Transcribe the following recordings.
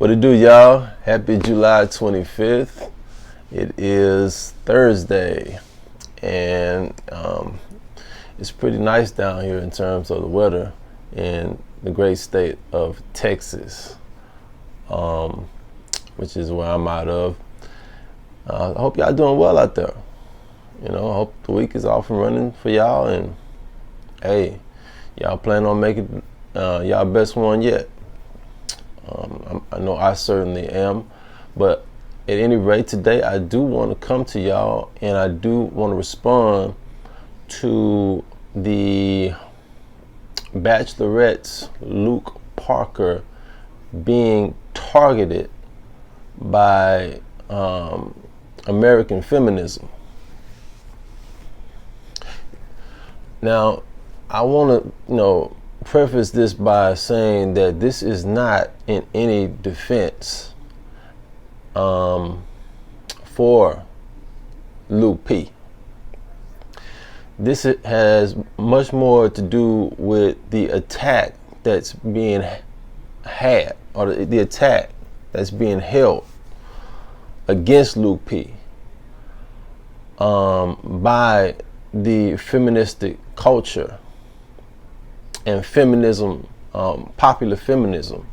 What it do, y'all? Happy July 25th. It is Thursday, and it's pretty nice down here in terms of the weather in the great state of Texas, which is where I'm out of. I hope y'all doing well out there. I hope the week is off and running for y'all, and hey, y'all plan on making y'all best one yet. I know I certainly am, but at any rate, today I do want to come to y'all, and I do want to respond to the Bachelorette'S Luke Parker being targeted by American feminism. Now, I want to, preface this by saying that this is not in any defense for Luke P. This has much more to do with the attack that's being had, or the attack that's being held against Luke P by the feministic culture and feminism, popular feminism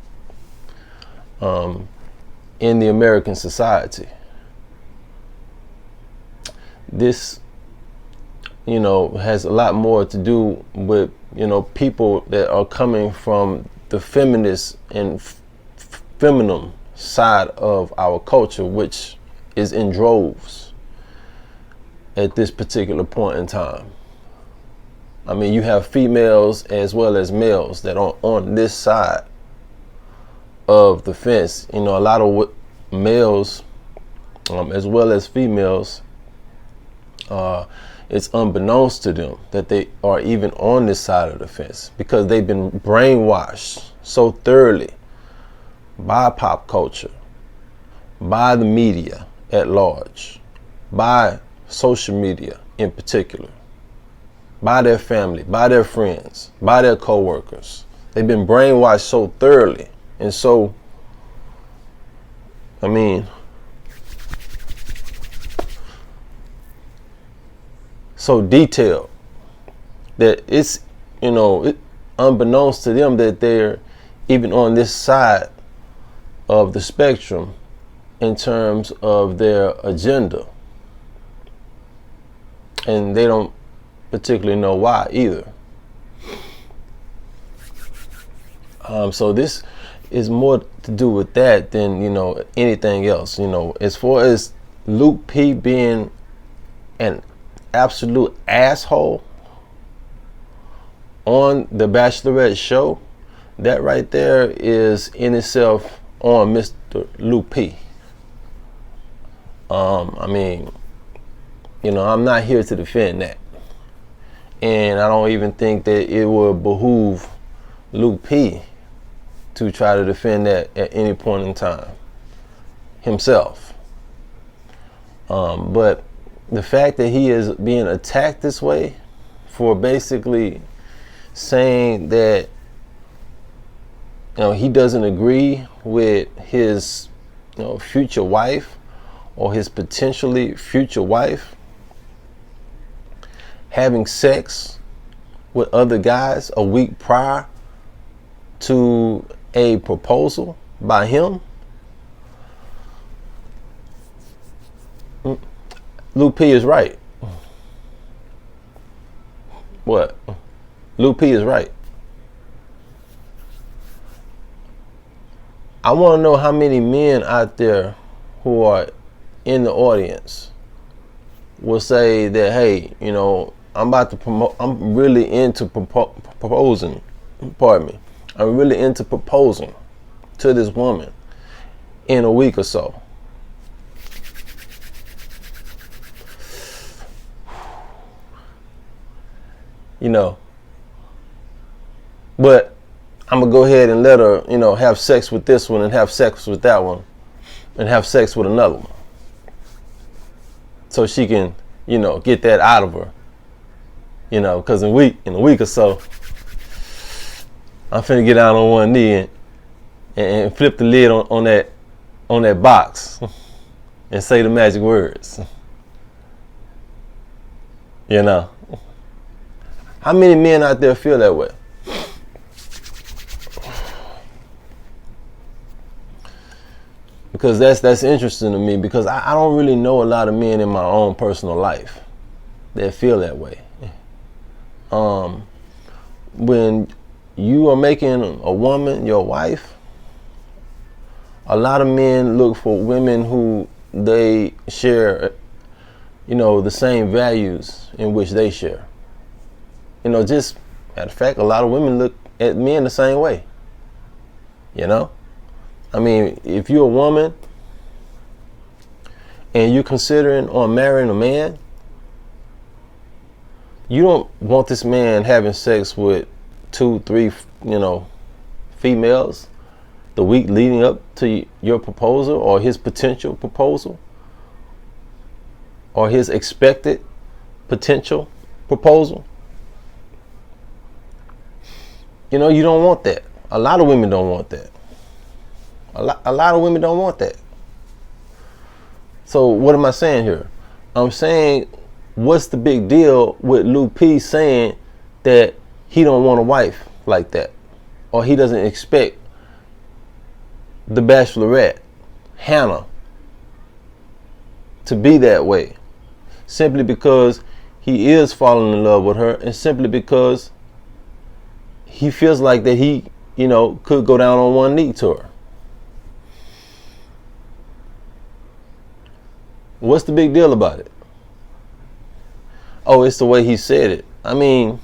in the American society. This, has a lot more to do with, people that are coming from the feminist and feminine side of our culture, which is in droves at this particular point in time. I mean, you have females as well as males that are on this side of the fence. A lot of males as well as females, it's unbeknownst to them that they are even on this side of the fence because they've been brainwashed so thoroughly by pop culture, by the media at large, by social media in particular, by their family, by their friends, by their co-workers. They've been brainwashed so thoroughly and so, so detailed that it's, unbeknownst to them that they're even on this side of the spectrum in terms of their agenda. And they don't particularly know why either. So this is more to do with that than anything else. As far as Luke P being an absolute asshole on the Bachelorette show, that right there is in itself on Mr. Luke P. I'm not here to defend that. And I don't even think that it would behoove Luke P to try to defend that at any point in time himself. But the fact that he is being attacked this way for basically saying that he doesn't agree with his future wife or his potentially future wife having sex with other guys a week prior to a proposal by him. Luke P is right. What? Luke P is right. I want to know how many men out there who are in the audience will say that, hey, I'm about to promote. I'm really into proposing. Pardon me. I'm really into proposing to this woman in a week or so. But I'm gonna go ahead and let her, have sex with this one and have sex with that one and have sex with another one, so she can, get that out of her. Because in a week or so, I'm finna get down on one knee and and flip the lid on that box and say the magic words. You know, how many men out there feel that way? Because that's interesting to me, because I don't really know a lot of men in my own personal life that feel that way. When you are making a woman your wife, a lot of men look for women who they share, the same values in which they share. Just matter of fact, a lot of women look at men the same way. I mean, if you're a woman and you're considering on marrying a man, you don't want this man having sex with 2, 3, females the week leading up to your proposal, or his potential proposal, or his expected potential proposal. You don't want that. A lot of women don't want that. A lot of women don't want that. So what am I saying here? I'm saying, what's the big deal with Luke P saying that he don't want a wife like that, or he doesn't expect the Bachelorette, Hannah, to be that way, simply because he is falling in love with her, and simply because he feels like that he, could go down on one knee to her. What's the big deal about it? Oh, it's the way he said it. I mean,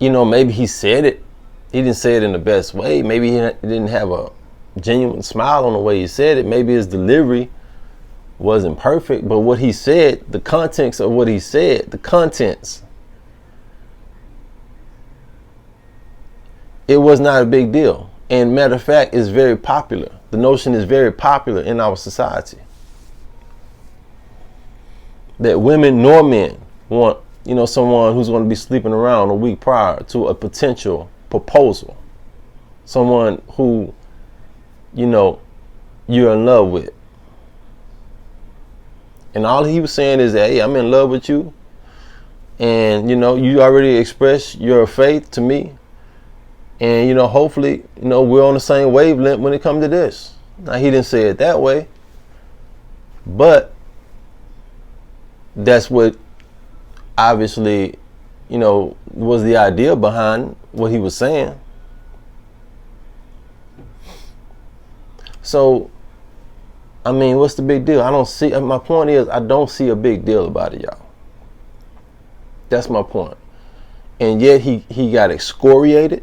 maybe he said it. He didn't say it in the best way. Maybe he didn't have a genuine smile on the way he said it. Maybe his delivery wasn't perfect. But what he said, the contents of what he said, the contents, it was not a big deal. And matter of fact, it's very popular. The notion is very popular in our society that women nor men want, someone who's going to be sleeping around a week prior to a potential proposal. Someone who, you're in love with. And all he was saying is that, hey, I'm in love with you. And, you already expressed your faith to me. And, hopefully, we're on the same wavelength when it comes to this. Now, he didn't say it that way. But that's what obviously, was the idea behind what he was saying. So, I mean, what's the big deal? My point is, I don't see a big deal about it, y'all. That's my point. And yet he got excoriated.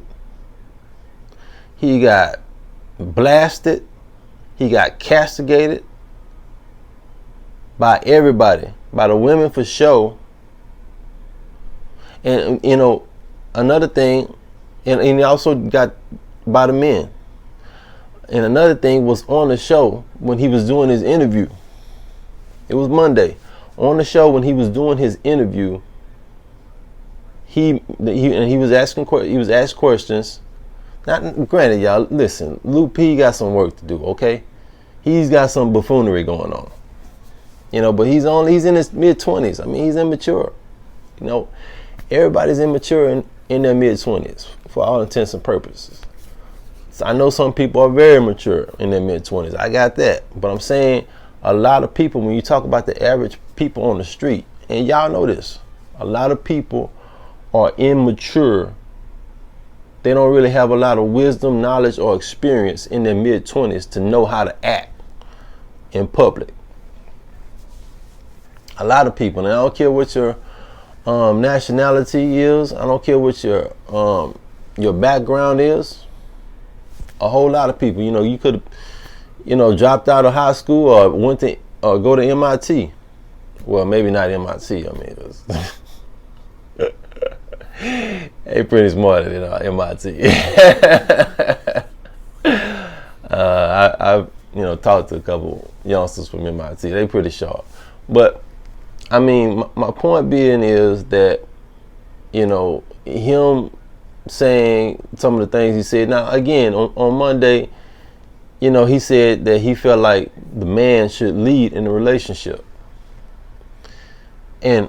He got blasted. He got castigated by everybody, by the women for sure. And, another thing, and he also got by the men. And another thing was on the show when he was doing his interview. It was Monday. On the show when he was doing his interview, he was asked questions. Not granted, y'all, listen, Luke P got some work to do, okay? He's got some buffoonery going on. But he's in his mid-20s. I mean, he's immature. Everybody's immature in their mid-20s for all intents and purposes. So I know some people are very mature in their mid-20s. I got that. But I'm saying a lot of people, when you talk about the average people on the street, and y'all know this, a lot of people are immature. They don't really have a lot of wisdom, knowledge, or experience in their mid-20s to know how to act in public. A lot of people, and I don't care what your nationality is. I don't care what your background is. A whole lot of people, you could have, dropped out of high school or went to go to MIT. Well, maybe not MIT. I mean, they pretty smart at MIT. I've talked to a couple youngsters from MIT. They pretty sharp. But I mean, my point being is that, him saying some of the things he said. Now, again, on Monday, he said that he felt like the man should lead in the relationship. And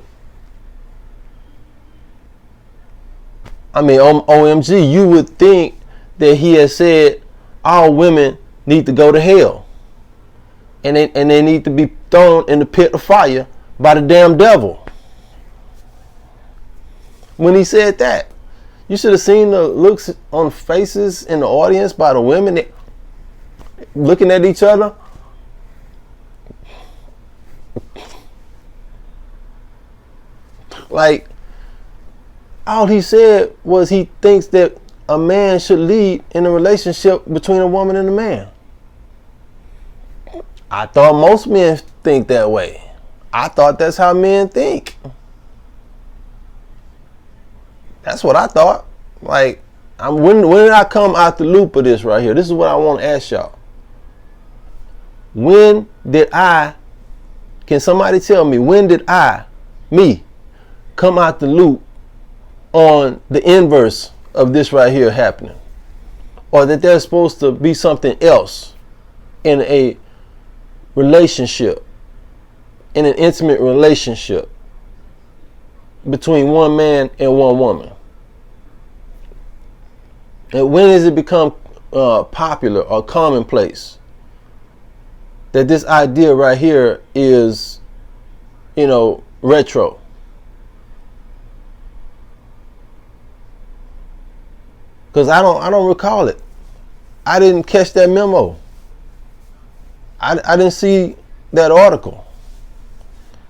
I mean, OMG, you would think that he has said all women need to go to hell. And they need to be thrown in the pit of fire by the damn devil. When he said that, you should have seen the looks on faces in the audience by the women looking at each other. Like, all he said was he thinks that a man should lead in a relationship between a woman and a man. I thought most men think that way. I thought that's how men think. That's what I thought. Like, when did I come out the loop of this right here? This is what I want to ask y'all. When did can somebody tell me, when did me, come out the loop on the inverse of this right here happening? Or that there's supposed to be something else in a relationship, in an intimate relationship between one man and one woman? And when does it become popular or commonplace that this idea right here is, retro? Because I don't recall it. I didn't catch that memo. I didn't see that article.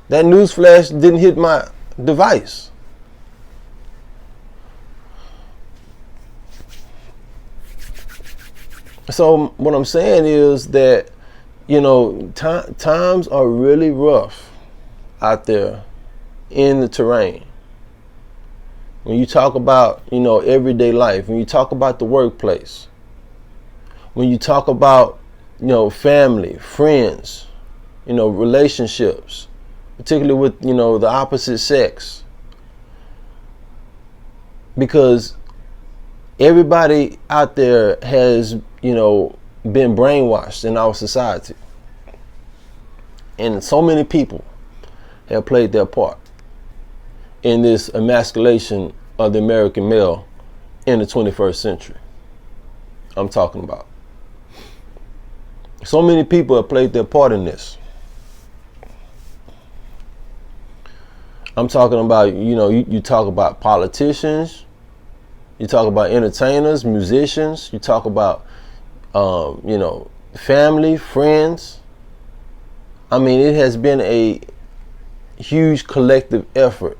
That news flash didn't hit my device. So what I'm saying is that, times are really rough out there in the terrain. When you talk about, everyday life, when you talk about the workplace, when you talk about, family, friends, relationships, particularly with, the opposite sex. Because everybody out there has, been brainwashed in our society. And so many people have played their part in this emasculation of the American male in the 21st century. I'm talking about. So many people have played their part in this. I'm talking about, you talk about politicians, you talk about entertainers, musicians, you talk about, family, friends. I mean, it has been a huge collective effort.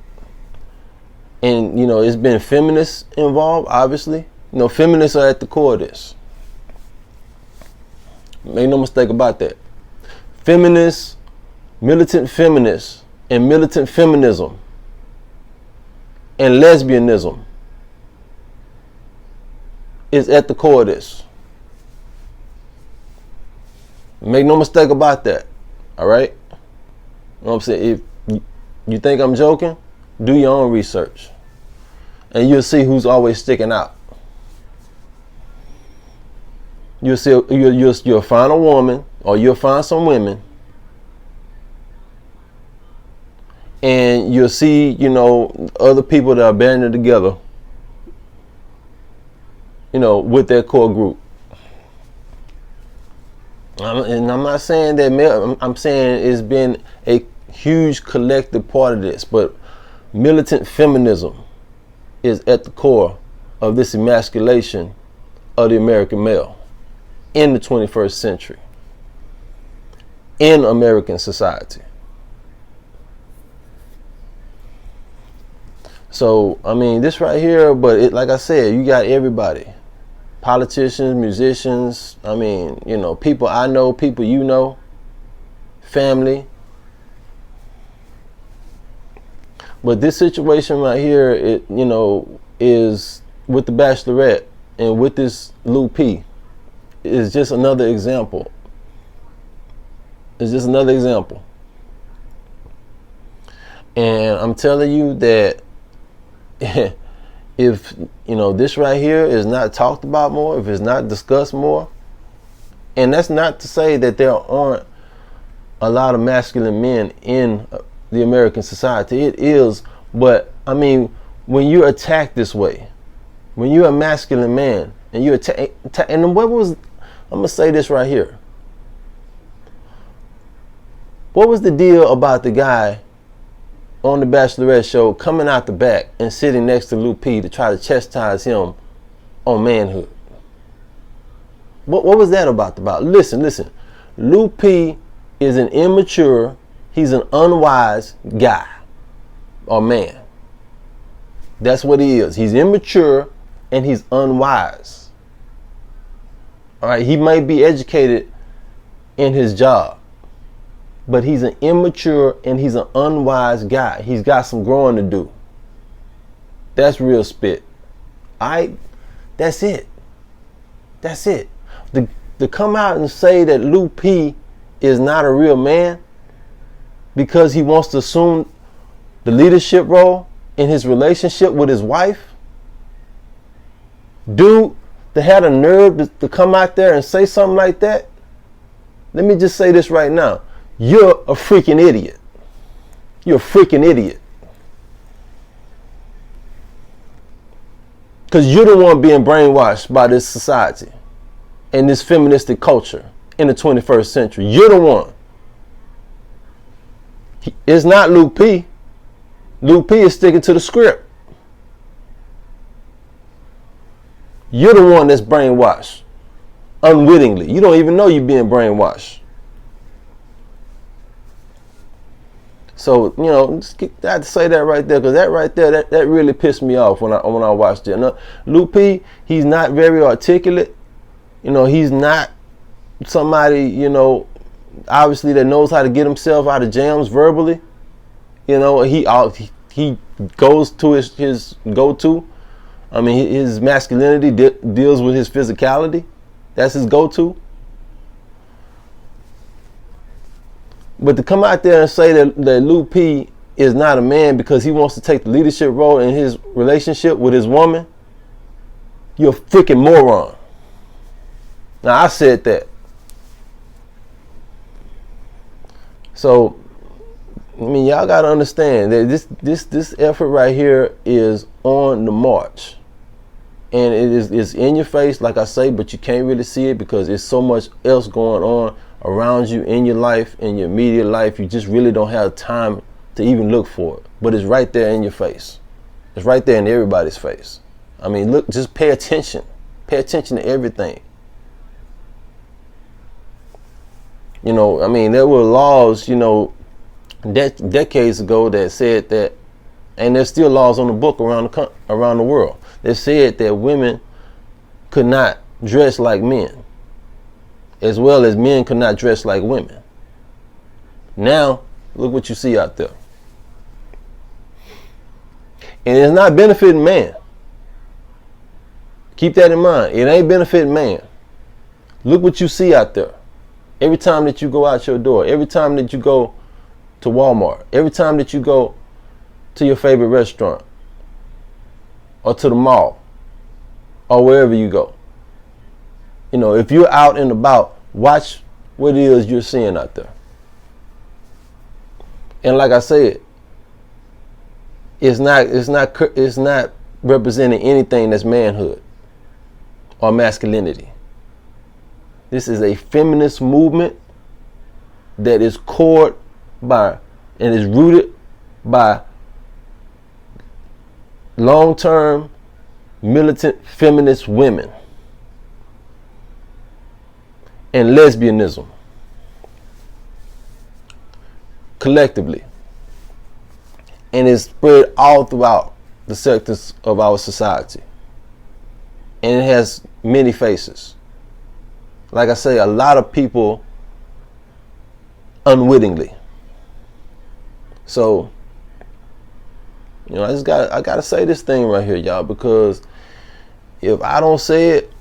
And, it's been feminists involved, obviously. Feminists are at the core of this. Make no mistake about that. Feminists, militant feminists, and militant feminism, and lesbianism is at the core of this. Make no mistake about that. All right? You know what I'm saying? If you think I'm joking, do your own research. And you'll see who's always sticking out. You'll see, you'll find a woman, or you'll find some women, and you'll see, other people that are banding together, with their core group. And I'm not saying that I'm saying it's been a huge collective part of this, but militant feminism is at the core of this emasculation of the American male in the 21st century, in American society. So, I mean, this right here, but like I said, you got everybody. Politicians, musicians, I mean, people I know, people you know, family. But this situation right here, it is with the Bachelorette and with this Lil P, is just another example. It's just another example. And I'm telling you that if this right here is not talked about more, if it's not discussed more, and that's not to say that there aren't a lot of masculine men in the American society. It is, but I mean, when you're attacked this way, when you're a masculine man and you're and what was, I'm gonna say this right here. What was the deal about the guy on the Bachelorette'S show coming out the back and sitting next to Lou P to try to chastise him on manhood? What was that about? Listen. Lou P is an immature, he's an unwise guy or man. That's what he is. He's immature and he's unwise. All right, he might be educated in his job, but he's an immature and he's an unwise guy. He's got some growing to do. That's real spit. All right, that's it. To come out and say that Lou P is not a real man because he wants to assume the leadership role in his relationship with his wife. Dude, that had a nerve to come out there and say something like that. Let me just say this right now. You're a freaking idiot. You're a freaking idiot. Because you're the one being brainwashed by this society and this feministic culture in the 21st century. You're the one. It's not Lou P. Lou P is sticking to the script. You're the one that's brainwashed unwittingly. You don't even know you're being brainwashed. So, I had to say that right there, because that right there, that really pissed me off when I watched it. Now, Lou P, he's not very articulate. He's not somebody, obviously that knows how to get himself out of jams verbally. He goes to his go-to. I mean, his masculinity deals with his physicality. That's his go-to. But to come out there and say that Lou P is not a man because he wants to take the leadership role in his relationship with his woman, you're a freaking moron. Now, I said that. So, I mean, y'all got to understand that this effort right here is on the march. And it's in your face, like I say, but you can't really see it because there's so much else going on around you in your life, in your immediate life. You just really don't have time to even look for it. But it's right there in your face. It's right there in everybody's face. I mean, look, just pay attention. Pay attention to everything. I mean, there were laws, decades ago that said that, and there's still laws on the book around the world that said that women could not dress like men, as well as men could not dress like women. Now, look what you see out there. And it's not benefiting man. Keep that in mind. It ain't benefiting man. Look what you see out there. Every time that you go out your door, every time that you go to Walmart, every time that you go to your favorite restaurant or to the mall or wherever you go. If you're out and about, watch what it is you're seeing out there. And like I said, it's not representing anything that's manhood or masculinity. This is a feminist movement that is cored by and is rooted by long-term militant feminist women and lesbianism collectively, and is spread all throughout the sectors of our society, and it has many faces. Like I say, a lot of people unwittingly. So, I gotta say this thing right here, y'all, because if I don't say it,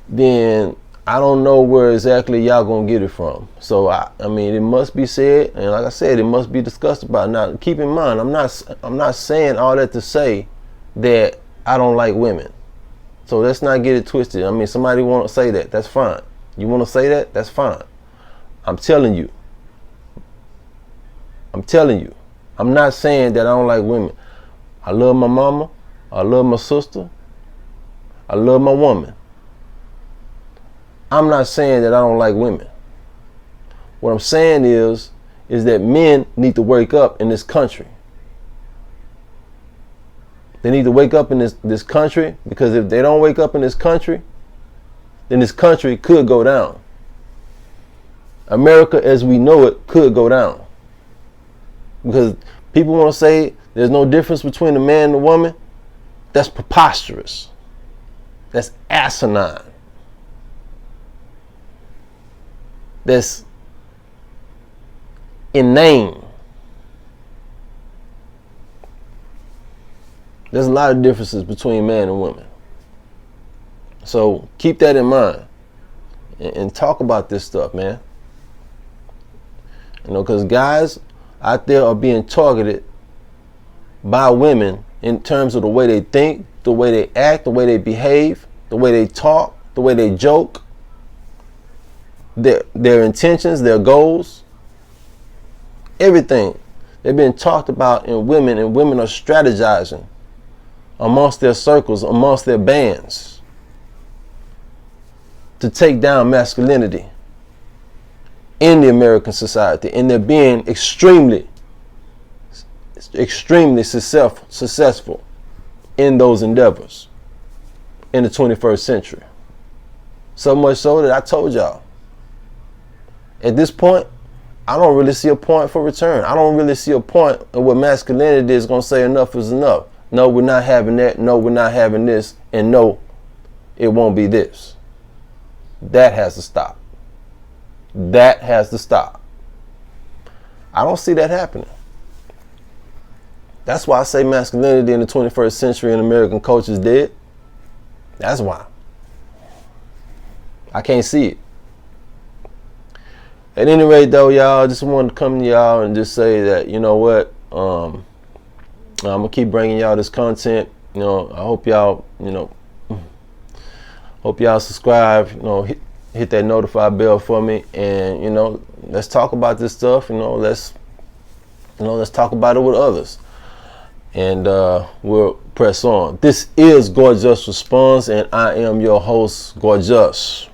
then I don't know where exactly y'all gonna get it from. So I mean, it must be said, and like I said, it must be discussed about. Now, keep in mind, I'm not saying all that to say that I don't like women. So let's not get it twisted. I mean, somebody want to say that. That's fine. You want to say that? That's fine. I'm telling you. I'm not saying that I don't like women. I love my mama. I love my sister. I love my woman. I'm not saying that I don't like women. What I'm saying is that men need to wake up in this country. They need to wake up in this country, because if they don't wake up in this country, then this country could go down. America as we know it could go down. Because people want to say there's no difference between a man and a woman. That's preposterous. That's asinine. That's inane. There's a lot of differences between man and woman. So keep that in mind and talk about this stuff, man. You know, because guys out there are being targeted by women in terms of the way they think, the way they act, the way they behave, the way they talk, the way they joke, their intentions, their goals, everything. They're being talked about in women, and women are strategizing amongst their circles, amongst their bands, to take down masculinity in the American society. And they're being extremely successful in those endeavors in the 21st century. So much so that I told y'all, at this point, I don't really see a point for return. I don't really see a point in what masculinity is going to say enough is enough. No, we're not having that. No, we're not having this. And no, it won't be this. That has to stop. That has to stop. I don't see that happening. That's why I say masculinity in the 21st century in American culture is dead. That's why. I can't see it. At any rate, though, y'all, I just wanted to come to y'all and just say that, you know what, I'm going to keep bringing y'all this content. You know, I hope y'all, subscribe, hit that notify bell for me. And, let's talk about this stuff. Let's talk about it with others. And we'll press on. This is Gorgeous Response, and I am your host, Gorgeous.